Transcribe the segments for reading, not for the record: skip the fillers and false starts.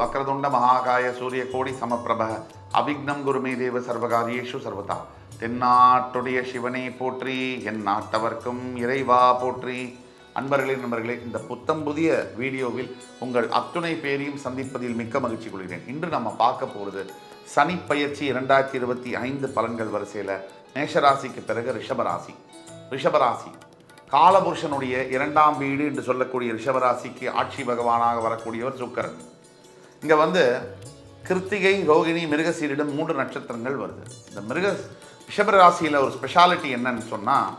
வக்ரதுண்ட மகாகாய சூரியகோடி சமப்பிரப அவிக்னம் குருமே தேவ சர்வகாரியேஷு சர்வதா. தென்னாட்டுடைய சிவனை போற்றி, என் நாட்டவர்க்கும் இறைவா போற்றி. நண்பர்களே, இந்த புத்தம் புதிய வீடியோவில் உங்கள் அத்துணை பேரையும் சந்திப்பதில் மிக்க மகிழ்ச்சி கொள்கிறேன். இன்று நம்ம பார்க்க போகிறது சனி பயிற்சி 2025 பலன்கள் வரிசையில் மேஷராசிக்கு பிறகு ரிஷபராசி காலபுருஷனுடைய 2ஆம் வீடு என்று சொல்லக்கூடிய ரிஷபராசிக்கு ஆட்சி பகவானாக வரக்கூடியவர் சுக்கிரன். இங்கே கிருத்திகை, ரோகிணி, மிருகசீரிடம் 3 நட்சத்திரங்கள் வருது. இந்த ரிஷபராசியில் ஒரு ஸ்பெஷாலிட்டி என்னன்னு சொன்னால்,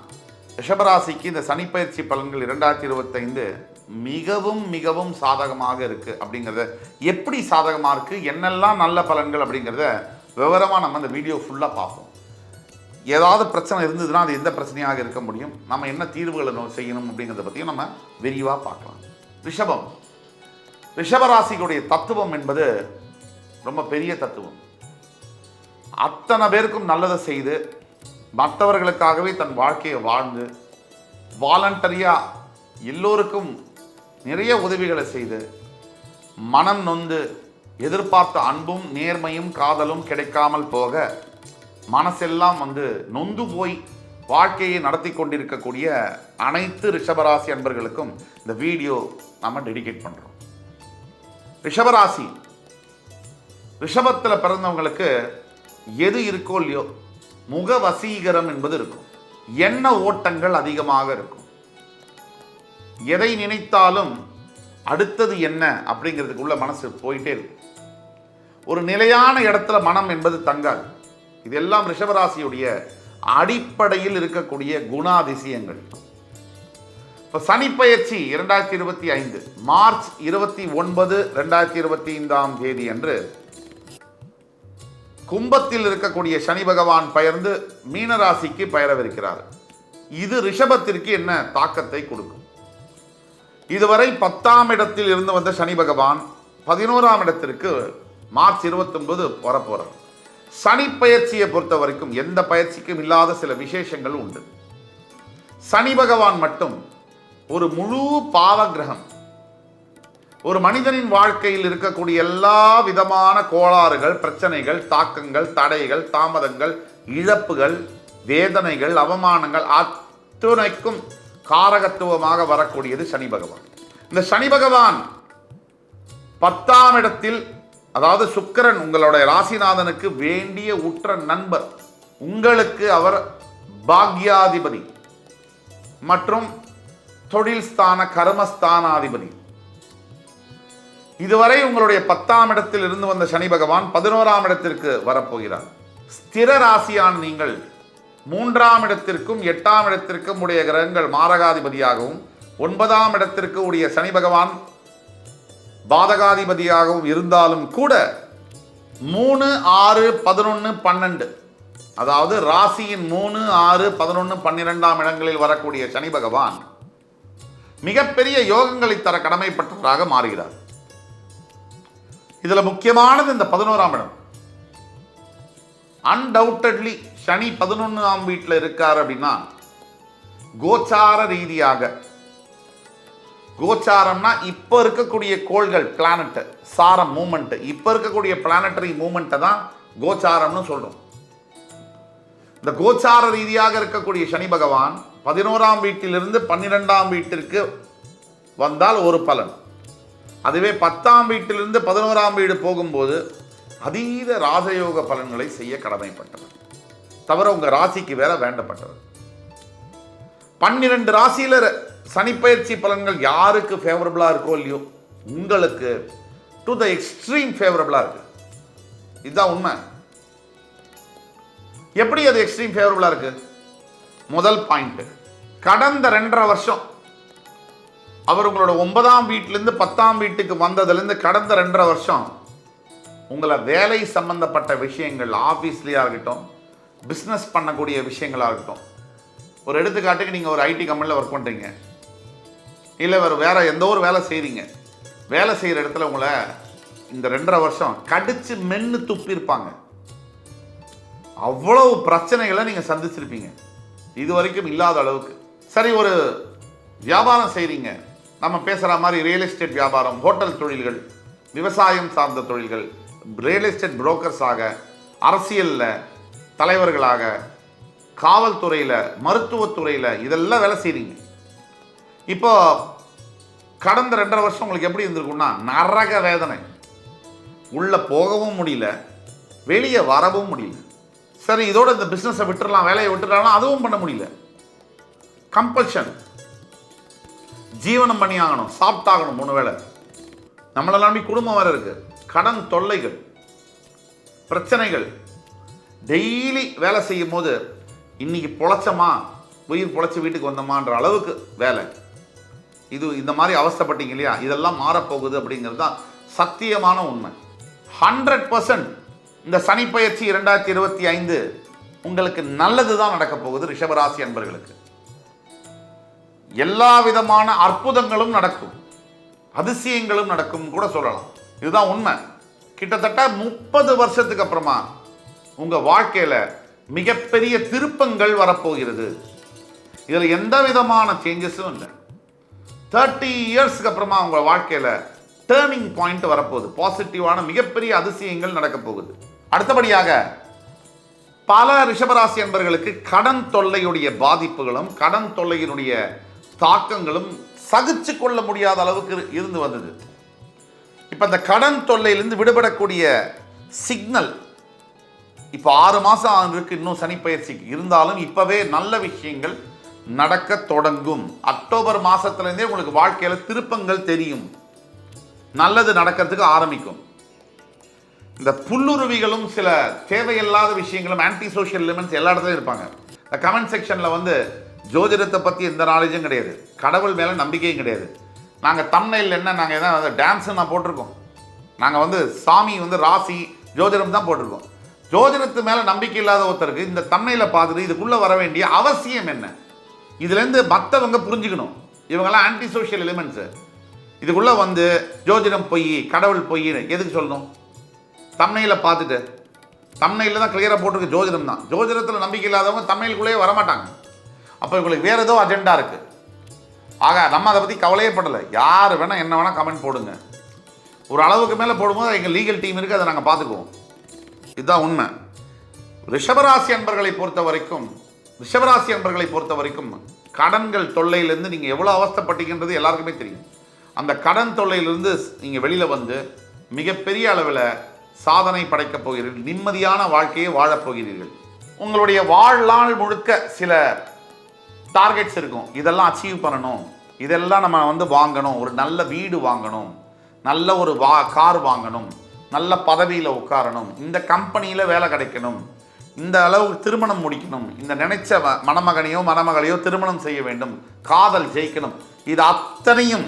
ரிஷபராசிக்கு இந்த சனி பயிற்சி பலன்கள் 2025 மிகவும் மிகவும் சாதகமாக இருக்குது. அப்படிங்கிறத எப்படி சாதகமாக இருக்குது, என்னெல்லாம் நல்ல பலன்கள் அப்படிங்கிறத விவரமாக நம்ம இந்த வீடியோ ஃபுல்லாக பார்ப்போம். ஏதாவது பிரச்சனை இருந்ததுன்னா அது எந்த பிரச்சனையாக இருக்க முடியும், நம்ம என்ன தீர்வுகளை செய்யணும் அப்படிங்கிறத பற்றியும் நம்ம விரிவாக பார்க்கலாம். ரிஷபராசிக்குடைய தத்துவம் என்பது ரொம்ப பெரிய தத்துவம். அத்தனை பேருக்கும் நல்லதை செய்து மற்றவர்களுக்காகவே தன் வாழ்க்கையை வாழ்ந்து வாலண்டரியாக எல்லோருக்கும் நிறைய உதவிகளை செய்து மனம் நொந்து எதிர்பார்த்த அன்பும் நேர்மையும் காதலும் கிடைக்காமல் போக மனசெல்லாம் நொந்து போய் வாழ்க்கையை நடத்தி கொண்டிருக்கக்கூடிய அனைத்து ரிஷபராசி அன்பர்களுக்கும் இந்த வீடியோ நம்ம டெடிகேட் பண்ணுறோம். ரிஷபத்தில் பிறந்தவங்களுக்கு எது இருக்கோ இல்லையோ முக வசீகரம் என்பது இருக்கும். எண்ண ஓட்டங்கள் அதிகமாக இருக்கும். எதை நினைத்தாலும் அடுத்தது என்ன அப்படிங்கிறதுக்குள்ள மனசு போயிட்டே இருக்கும். ஒரு நிலையான இடத்துல மனம் என்பது தங்காது. இதெல்லாம் ரிஷபராசியுடைய அடிப்படையில் இருக்கக்கூடிய குணாதிசயங்கள். இப்போ சனி பயிற்சி 2025 மார்ச் 29, 2025ஆம் தேதி அன்று கும்பத்தில் இருக்கக்கூடிய சனி பகவான் பெயர்ந்து மீனராசிக்கு பெயரவிருக்கிறார். இது ரிஷபத்திற்கு என்ன தாக்கத்தை கொடுக்கும்? இதுவரை 10ஆம் இடத்தில் இருந்து வந்த சனி பகவான் 11ஆம் இடத்திற்கு மார்ச் 29 வரப்போறார். சனி பயிற்சியை பொறுத்த வரைக்கும் எந்த பயிற்சிக்கும் இல்லாத சில விசேஷங்கள் உண்டு. சனி பகவான் மட்டும் ஒரு முழு பாவ கிரகம். ஒரு மனிதனின் வாழ்க்கையில் இருக்கக்கூடிய எல்லா விதமான கோளாறுகள், பிரச்சனைகள், தாக்கங்கள், தடைகள், தாமதங்கள், இழப்புகள், வேதனைகள், அவமானங்கள் அத்துணைக்கும் காரகத்துவமாக வரக்கூடியது சனி பகவான். இந்த சனி பகவான் 10ஆம் இடத்தில், அதாவது சுக்கிரன் உங்களுடைய ராசிநாதனுக்கு வேண்டிய உற்ற நண்பர். உங்களுக்கு அவர் பாக்யாதிபதி மற்றும் தொழில் ஸ்தான கர்மஸ்தானாதிபதி. இதுவரை உங்களுடைய 10ஆம் இடத்தில் இருந்து வந்த சனி பகவான் 11ஆம் இடத்திற்கு வரப்போகிறார். ஸ்திர ராசியான நீங்கள் 3ஆம் இடத்திற்கும் 8ஆம் இடத்திற்கும் உடைய கிரகங்கள் மாரகாதிபதியாகவும் 9ஆம் இடத்திற்கு உடைய சனி பகவான் பாதகாதிபதியாகவும் இருந்தாலும் கூட 3, 6, 11, 12, அதாவது ராசியின் 3, 6, 11, 12ஆம் இடங்களில் வரக்கூடிய சனி பகவான் மிகப்பெரிய யோகங்களை தர கடமைப்பட்டவராக மாறுகிறார். இதுல முக்கியமானது இந்த 11ஆம் இடம். அன்டவுட்டட்லி சனி 11ஆம் வீட்டில் இருக்கார் அப்படின்னா, கோச்சார ரீதியாக, கோச்சாரம்னா இப்ப இருக்கக்கூடிய கோள்கள், பிளானட் சாரம் மூமெண்ட், இப்ப இருக்கக்கூடிய பிளானட்டரி மூமெண்ட்டை தான் கோச்சாரம்னு சொல்றோம். இந்த கோச்சார ரீதியாக இருக்கக்கூடிய சனி பகவான் 11ஆம் வீட்டிலிருந்து 12ஆம் வீட்டிற்கு வந்தால் ஒரு பலன். அதுவே 10ஆம் வீட்டிலிருந்து 11ஆம் வீடு போகும்போது அதீத ராஜயோக பலன்களை செய்ய கடமைப்பட்டவர். தவிர உங்க ராசிக்கு வேற வேண்டப்பட்டவர். 12 ராசியில சனி பயிற்சி பலன்கள் யாருக்கு ஃபேவரபிளா இருக்கோ இல்லையோ, உங்களுக்கு டு த எக்ஸ்ட்ரீம் ஃபேவரபிளா இருக்கு. இதுதான் உண்மை. எப்படி அது எக்ஸ்ட்ரீம் ஃபேவரபிளா இருக்கு? முதல் பாயிண்ட், கடந்த 2.5 வருஷம் அவர் உங்களோட 9ஆம் வீட்டிலிருந்து 10ஆம் வீட்டுக்கு வந்ததுலேருந்து கடந்த 2.5 வருஷம் உங்களை வேலை சம்பந்தப்பட்ட விஷயங்கள், ஆஃபீஸ்லேயா இருக்கட்டும், பிஸ்னஸ் பண்ணக்கூடிய விஷயங்களாக இருக்கட்டும். ஒரு எடுத்துக்காட்டுக்கு நீங்கள் ஒரு ஐடி கம்பெனியில் ஒர்க் பண்ணுறீங்க, இல்லை வேற எந்த ஒரு வேலை செய்கிறீங்க. வேலை செய்கிற இடத்துல உங்களை இந்த 2.5 வருஷம் கடிச்சு மென்று துப்பியிருப்பாங்க. அவ்வளவு பிரச்சனைகளை நீங்கள் சந்திச்சிருப்பீங்க, இது வரைக்கும் இல்லாத அளவுக்கு. சரி, ஒரு வியாபாரம் செய்கிறீங்க, நம்ம பேசுகிற மாதிரி ரியல் எஸ்டேட் வியாபாரம், ஹோட்டல் தொழில்கள், விவசாயம் சார்ந்த தொழில்கள், ரியல் எஸ்டேட் புரோக்கர்ஸாக, அரசியலில் தலைவர்களாக, காவல்துறையில், மருத்துவத்துறையில் இதெல்லாம் வேலை செய்கிறீங்க. இப்போ கடந்த 2.5 வருஷம் உங்களுக்கு எப்படி இருந்திருக்குன்னா நரக வேதனை. உள்ளே போகவும் முடியல, வெளியே வரவும் முடியல. சரி, இதோட இந்த பிஸ்னஸை விட்டுடலாம், வேலையை விட்டுடலாம், அதுவும் பண்ண முடியல. கம்பல்ஷன், ஜீவனம் பண்ணி ஆகணும், சாப்பிட்டாகணும் 3 வேளை. நம்மளெல்லாம் குடும்பம் வேறு இருக்கு, கடன் தொல்லைகள், பிரச்சனைகள். டெய்லி வேலை செய்யும் போது இன்னைக்கு பொழைச்சமா, உயிர் பொழைச்சி வீட்டுக்கு வந்தோமான்ற அளவுக்கு வேலை. இந்த மாதிரி அவஸ்தைப்பட்டீங்க இல்லையா, இதெல்லாம் மாறப்போகுது அப்படிங்கிறது தான் சத்தியமான உண்மை. 100% இந்த சனிப்பெயர்ச்சி 2025 உங்களுக்கு நல்லது தான் நடக்க போகுது. ரிஷபராசி அன்பர்களுக்கு எல்லா விதமான அற்புதங்களும் நடக்கும், அதிசயங்களும் நடக்கும் கூட சொல்லலாம். இதுதான் உண்மை. கிட்டத்தட்ட 30 வருஷத்துக்கு அப்புறமா உங்க வாழ்க்கையில மிகப்பெரிய திருப்பங்கள் வரப்போகிறது. இதில் எந்த விதமான சேஞ்சஸும் இல்லை. 30 இயர்ஸ்க்கு அப்புறமா உங்க வாழ்க்கையில டேர்னிங் பாயிண்ட் வரப்போகுது. பாசிட்டிவான மிகப்பெரிய அதிசயங்கள் நடக்க போகுது. அடுத்தபடியாக பல ரிஷபராசி என்பவர்களுக்கு கடன் தொல்லையுடைய பாதிப்புகளும் கடன் தொல்லையினுடைய தாக்கங்களும் சகிச்சு கொள்ள முடியாத அளவுக்கு இருந்து வந்தது. இப்ப இந்த கடன் தொல்லையிலிருந்து விடுபடக்கூடிய சிக்னல் இப்போ 6 மாதம் இருக்கு, இன்னும் சனிப்பெயர்ச்சிக்கு இருந்தாலும் இப்பவே நல்ல விஷயங்கள் நடக்க தொடங்கும். அக்டோபர் மாசத்திலிருந்தே உங்களுக்கு வாழ்க்கையில திருப்பங்கள் தெரியும், நல்லது நடக்கிறதுக்கு ஆரம்பிக்கும். இந்த புல்லுருவிகளும் சில தேவையில்லாத விஷயங்களும் ஆன்டி சோஷியல் எலிமெண்ட்ஸ் எல்லா இடத்துலையும் இருப்பாங்க. இந்த கமெண்ட் செக்ஷனில் வந்து ஜோதிடத்தை பற்றி எந்த நாலேஜும் கிடையாது, கடவுள் மேலே நம்பிக்கையும் கிடையாது. நாங்கள் தம்ப்நெயில் என்ன, நாங்கள் எதாவது டான்ஸு நான் போட்டிருக்கோம், நாங்கள் வந்து சாமி வந்து ராசி ஜோதிடம் தான் போட்டிருக்கோம். ஜோதிடத்து மேலே நம்பிக்கை இல்லாத ஒருத்தருக்கு இந்த தம்ப்நெயிலை பார்த்துட்டு இதுக்குள்ளே வர வேண்டிய அவசியம் என்ன? இதுலேருந்து மற்றவங்க புரிஞ்சுக்கணும், இவங்கெல்லாம் ஆன்டி சோஷியல் எலிமெண்ட்ஸு. இதுக்குள்ளே வந்து ஜோதிடம் பொய், கடவுள் பொய்ன்னு எதுக்கு சொல்லணும்? தம்ப்நெயிலை பார்த்துட்டு, தம்ப்நெயிலில் தான் கிளியராக போட்டிருக்கு ஜோதிடம் தான். ஜோதிடத்தில் நம்பிக்கை இல்லாதவங்க தம்ப்நெயிலுக்குள்ளேயே வரமாட்டாங்க. அப்போ இவங்களுக்கு வேறு ஏதோ அஜெண்டா இருக்குது. ஆக நம்ம அதை பற்றி கவலையே படலை. யார் வேணால் என்ன வேணால் கமெண்ட் போடுங்க. ஒரு அளவுக்கு மேலே போடும்போது எங்கள் லீகல் டீம் இருக்குது, அதை நாங்கள் பார்த்துக்குவோம். இதுதான் உண்மை. ரிஷபராசி அன்பர்களை பொறுத்த வரைக்கும் கடன்கள் தொல்லையிலிருந்து நீங்கள் எவ்வளோ அவஸ்தைப்பட்டீங்கன்றது எல்லாருக்குமே தெரியும். அந்த கடன் தொல்லையிலிருந்து நீங்கள் வெளியில் வந்து மிகப்பெரிய அளவில் சாதனை படைக்கப் போகிறீர்கள், நிம்மதியான வாழ்க்கையை வாழப் போகிறீர்கள். உங்களுடைய வாழ்நாள் முழுக்க சில டார்கெட்ஸ் இருக்கும், இதெல்லாம் அச்சீவ் பண்ணணும், இதெல்லாம் நம்ம வந்து வாங்கணும், ஒரு நல்ல வீடு வாங்கணும், நல்ல ஒரு கார் வாங்கணும், நல்ல பதவியில் உட்காரணும், இந்த கம்பெனியில் வேலை கிடைக்கணும், இந்த அளவுக்கு திருமணம் முடிக்கணும், இந்த நினைச்ச மணமகனையோ மணமகளையோ திருமணம் செய்ய வேண்டும், காதல் ஜெயிக்கணும். இது அத்தனையும்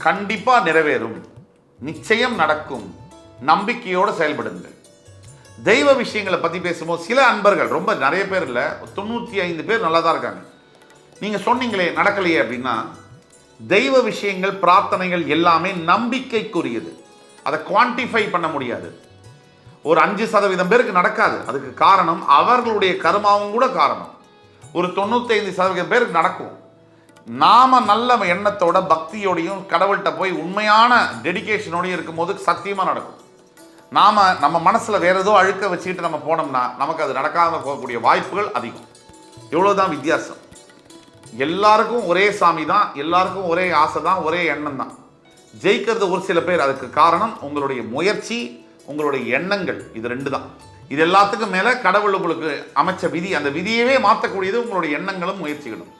கண்டிப்பாக நிறைவேறும், நிச்சயம் நடக்கும். நம்பிக்கையோடு செயல்படுங்கள். தெய்வ விஷயங்களை பற்றி பேசும்போது சில அன்பர்கள், ரொம்ப நிறைய பேர் இல்லை, 95 பேர் நல்லா தான் இருக்காங்க. நீங்கள் சொன்னீங்களே நடக்கலையே அப்படின்னா, தெய்வ விஷயங்கள் பிரார்த்தனைகள் எல்லாமே நம்பிக்கைக்குரியது. அதை குவான்டிஃபை பண்ண முடியாது. ஒரு 5% பேருக்கு நடக்காது. அதுக்கு காரணம் அவர்களுடைய கர்மாவும் கூட காரணம். ஒரு 95% பேருக்கு நடக்கும். நாம நல்ல எண்ணத்தோட பக்தியோடையும் கடவுள்கிட்ட போய் உண்மையான டெடிகேஷனோடையும் இருக்கும்போது சத்தியமாக நடக்கும். நம்ம மனசில் வேற ஏதோ அழுக்க வச்சுக்கிட்டு நம்ம போனோம்னா நமக்கு அது நடக்காமல் போகக்கூடிய வாய்ப்புகள் அதிகம். இவ்வளோதான் வித்தியாசம். எல்லாருக்கும் ஒரே சாமி தான், எல்லாருக்கும் ஒரே ஆசை தான், ஒரே எண்ணம் தான். ஜெயிக்கிறது ஒரு சில பேர். அதுக்கு காரணம் உங்களுடைய முயற்சி, உங்களுடைய எண்ணங்கள். இது 2 தான். இது எல்லாத்துக்கும் மேலே கடவுள் உங்களுக்கு அமைச்ச விதி. அந்த விதியவே மாற்றக்கூடியது உங்களுடைய எண்ணங்களும் முயற்சிகளும்.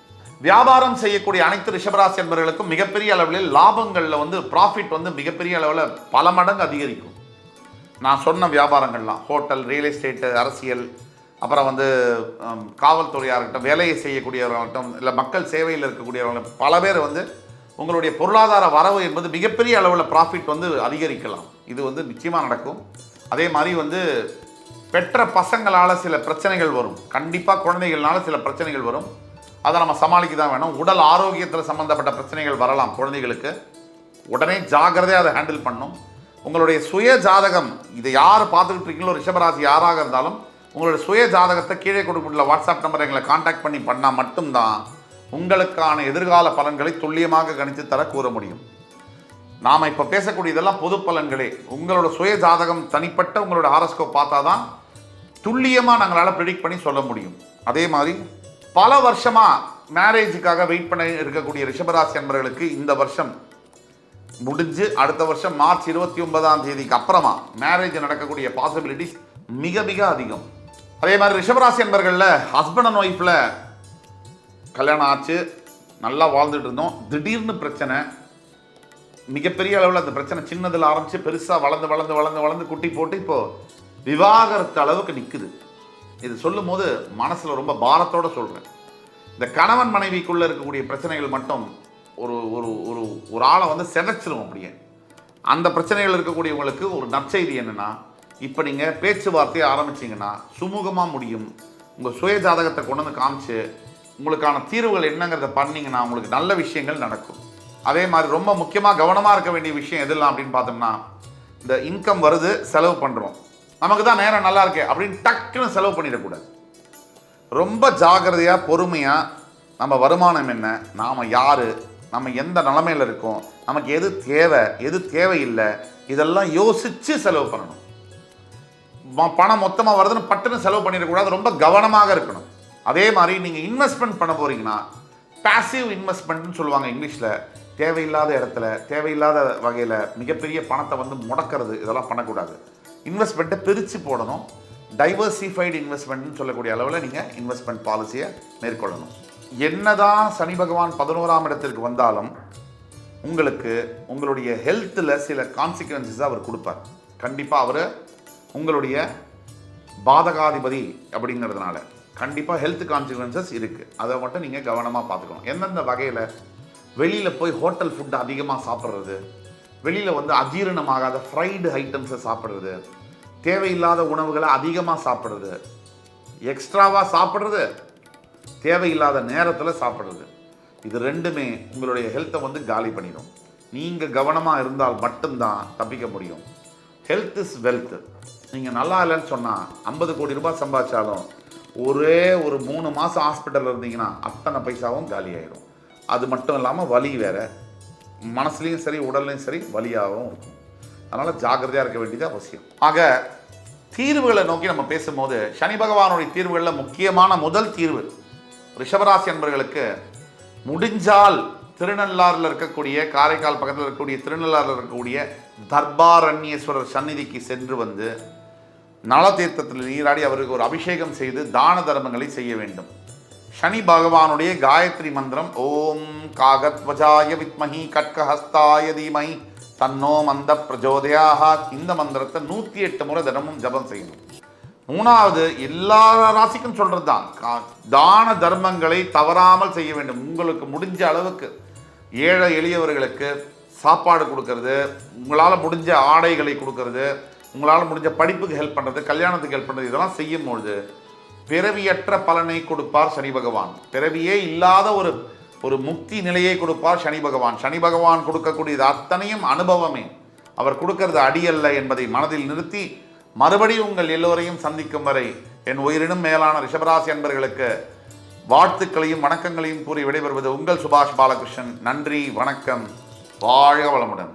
வியாபாரம் செய்யக்கூடிய அனைத்து ரிஷபராசி என்பவர்களுக்கும் மிகப்பெரிய அளவில் லாபங்களில் வந்து ப்ராஃபிட் வந்து மிகப்பெரிய அளவில் பல மடங்கு அதிகரிக்கும். நான் சொன்ன வியாபாரங்கள்லாம் ஹோட்டல், ரியல் எஸ்டேட்டு, அரசியல், அப்புறம் வந்து காவல்துறையாக இருக்கட்டும், வேலையை செய்யக்கூடியவர்களாகட்டும், இல்லை மக்கள் சேவையில் இருக்கக்கூடியவர்கள், பல பேர் வந்து உங்களுடைய பொருளாதார வரவு என்பது மிகப்பெரிய அளவில் ப்ராஃபிட் வந்து அதிகரிக்கலாம். இது வந்து நிச்சயமாக நடக்கும். அதே மாதிரி வந்து பெற்ற பசங்களால் சில பிரச்சனைகள் வரும். கண்டிப்பாக குழந்தைகள்னால சில பிரச்சனைகள் வரும். அதை நம்ம சமாளிக்க தான் வேணும். உடல் ஆரோக்கியத்தில் சம்மந்தப்பட்ட பிரச்சனைகள் வரலாம் குழந்தைகளுக்கு. உடனே ஜாகிரதையாக அதை ஹேண்டில் பண்ணணும். உங்களுடைய சுய ஜாதகம், இதை யார் பார்த்துக்கிட்டு இருக்கீங்களோ ரிஷபராசி யாராக இருந்தாலும் உங்களுடைய சுய ஜாதகத்தை கீழே கொடுக்கப்பட்டுள்ள வாட்ஸ்அப் நம்பரை எங்களை கான்டாக்ட் பண்ணி பண்ணால் மட்டும்தான் உங்களுக்கான எதிர்கால பலன்களை துல்லியமாக கணித்து தர கூற முடியும். நாம் இப்போ பேசக்கூடியதெல்லாம் பொது பலன்களே. உங்களோட சுய ஜாதகம் தனிப்பட்ட உங்களோட ஹாரோஸ்கோப் பார்த்தா தான் துல்லியமாக நாங்களால் ப்ரிடிக்ட் பண்ணி சொல்ல முடியும். அதே மாதிரி பல வருஷமாக மேரேஜுக்காக வெயிட் பண்ண இருக்கக்கூடிய ரிஷபராசி அன்பர்களுக்கு இந்த வருஷம் முடிஞ்சு அடுத்த வருஷம் மார்ச் 29 அப்புறமா மேரேஜ் நடக்கக்கூடிய பாசிபிலிட்டிஸ் மிக மிக அதிகம். அதே மாதிரி ரிஷபராசி அன்பர்களில் ஹஸ்பண்ட் அண்ட் ஒய்ஃபில் கல்யாணம் ஆச்சு, நல்லா வாழ்ந்துட்டு இருந்தோம், திடீர்னு பிரச்சனை, மிகப்பெரிய அளவில் அந்த பிரச்சனை சின்னதில் ஆரம்பித்து பெருசாக வளர்ந்து வளர்ந்து வளர்ந்து வளர்ந்து குட்டி போட்டு இப்போது விவாகரத்து அளவுக்கு நிற்குது. இது சொல்லும் போது மனசில் ரொம்ப பாரத்தோடு சொல்கிறேன். இந்த கணவன் மனைவிக்குள்ளே இருக்கக்கூடிய பிரச்சனைகள் மட்டும் ஒரு ஒரு ஒரு ஒரு ஆளை வந்து சிதைச்சிரும். அப்படியே அந்த பிரச்சனைகள் இருக்கக்கூடியவங்களுக்கு ஒரு நற்செய்தி என்னென்னா, இப்போ நீங்கள் பேச்சுவார்த்தையை ஆரம்பிச்சிங்கன்னா சுமூகமாக முடியும். உங்கள் சுய ஜாதகத்தை கொண்டு வந்து காமிச்சு உங்களுக்கான தீர்வுகள் என்னங்கிறத பண்ணிங்கன்னா உங்களுக்கு நல்ல விஷயங்கள் நடக்கும். அதே மாதிரி ரொம்ப முக்கியமாக கவனமாக இருக்க வேண்டிய விஷயம் எதெல்லாம் அப்படின்னு பார்த்தோம்னா, இந்த இன்கம் வருது, செலவு பண்ணுறோம், நமக்கு தான் நேரம் நல்லா இருக்கே அப்படின்னு டக்குன்னு செலவு பண்ணிடக்கூடாது. ரொம்ப ஜாக்கிரதையாக பொறுமையாக நம்ம வருமானம் என்ன, நாம் யார், நம்ம எந்த நிலைமையில் இருக்கோம், நமக்கு எது தேவை எது தேவையில்லை, இதெல்லாம் யோசித்து செலவு பண்ணணும். பணம் மொத்தமாக வருதுன்னு பட்டுன்னு செலவு பண்ணிடக்கூடாது, ரொம்ப கவனமாக இருக்கணும். அதே மாதிரி நீங்கள் இன்வெஸ்ட்மெண்ட் பண்ண போகிறீங்கன்னா பேசிவ் இன்வெஸ்ட்மெண்ட்னு சொல்லுவாங்க இங்கிலீஷில். தேவையில்லாத இடத்துல தேவையில்லாத வகையில் மிகப்பெரிய பணத்தை வந்து முடக்கிறது, இதெல்லாம் பண்ணக்கூடாது. இன்வெஸ்ட்மெண்ட்டை பிரித்து போடணும். டைவர்சிஃபைடு இன்வெஸ்ட்மெண்ட்னு சொல்லக்கூடிய அளவில் நீங்கள் இன்வெஸ்ட்மெண்ட் பாலிசியை மேற்கொள்ளணும். என்னதான் சனி பகவான் 11ஆம் இடத்திற்கு வந்தாலும் உங்களுக்கு உங்களுடைய ஹெல்த்தில் சில கான்சிக்வன்சஸ் அவர் கொடுப்பார். கண்டிப்பாக அவர் உங்களுடைய பாதகாதிபதி அப்படிங்கிறதுனால கண்டிப்பாக ஹெல்த் கான்சிக்வன்சஸ் இருக்குது. அதை மட்டும் நீங்கள் கவனமாக பார்த்துக்கணும். எந்தெந்த வகையில் வெளியில் போய் ஹோட்டல் ஃபுட்டு அதிகமாக சாப்பிட்றது, வெளியில் வந்து அஜீரணமாகாத ஃப்ரைடு ஐட்டம்ஸை சாப்பிட்றது, தேவையில்லாத உணவுகளை அதிகமாக சாப்பிட்றது, எக்ஸ்ட்ராவாக சாப்பிட்றது, தேவையில்லாத நேரத்தில் சாப்பிட்றது, இது ரெண்டுமே உங்களுடைய ஹெல்த்தை வந்து காலி பண்ணிடும். நீங்கள் கவனமாக இருந்தால் மட்டும்தான் தப்பிக்க முடியும். Health is wealth. நீங்கள் நல்லா இல்லைன்னு சொன்னால் 50 கோடி ரூபாய் சம்பாதிச்சாலும் ஒரே ஒரு 3 மாதம் ஹாஸ்பிட்டலில் இருந்தீங்கன்னா அத்தனை பைசாவும் காலி ஆகிடும். அது மட்டும் இல்லாமல் வலி வேறு, மனசுலையும் சரி உடல்லையும் சரி வலியாகவும் இருக்கும். அதனால் ஜாக்கிரதையாக இருக்க வேண்டியது அவசியம். ஆக தீர்வுகளை நோக்கி நம்ம பேசும்போது சனி பகவானுடைய தீர்வுகளில் முக்கியமான முதல் தீர்வு ரிஷபராசி அன்பர்களுக்கு, முடிஞ்சால் திருநள்ளாறில் இருக்கக்கூடிய, காரைக்கால் பக்கத்தில் இருக்கக்கூடிய திருநள்ளாறில் இருக்கக்கூடிய தர்பாரண்யேஸ்வரர் சந்நிதிக்கு சென்று வந்து நலதீர்த்தத்தில் நீராடி அவருக்கு ஒரு அபிஷேகம் செய்து தான தர்மங்களை செய்ய வேண்டும். சனி பகவானுடைய காயத்ரி மந்திரம் ஓம் காகத்வஜாய வித்மஹி கட்கஹஸ்தாய தீமஹி தன்னோ மந்த பிரஜோதயாக, இந்த மந்திரத்தை 108 முறை தினமும் ஜபம் செய்யணும். 3வது, எல்லா ராசிக்கும் சொல்கிறது தான், தான தர்மங்களை தவறாமல் செய்ய வேண்டும். உங்களுக்கு முடிஞ்ச அளவுக்கு ஏழை எளியவர்களுக்கு சாப்பாடு கொடுக்கறது, உங்களால் முடிஞ்ச ஆடைகளை கொடுக்கறது, உங்களால் முடிஞ்ச படிப்புக்கு ஹெல்ப் பண்ணுறது, கல்யாணத்துக்கு ஹெல்ப் பண்ணுறது, இதெல்லாம் செய்யும்பொழுது பிறவியற்ற பலனை கொடுப்பார் சனி பகவான். பிறவியே இல்லாத ஒரு முக்தி நிலையை கொடுப்பார் சனி பகவான். சனி பகவான் கொடுக்கக்கூடியது அத்தனையும் அனுபவமே, அவர் கொடுக்கறது அடியல்ல என்பதை மனதில் நிறுத்தி மறுபடியும் உங்கள் எல்லோரையும் சந்திக்கும் வரை என் உயிரினும் மேலான ரிஷபராசி அன்பர்களுக்கு வாழ்த்துக்களையும் வணக்கங்களையும் கூறி விடைபெறுவது உங்கள் சுபாஷ் பாலகிருஷ்ணன். நன்றி, வணக்கம், வாழ்க வளமுடன்.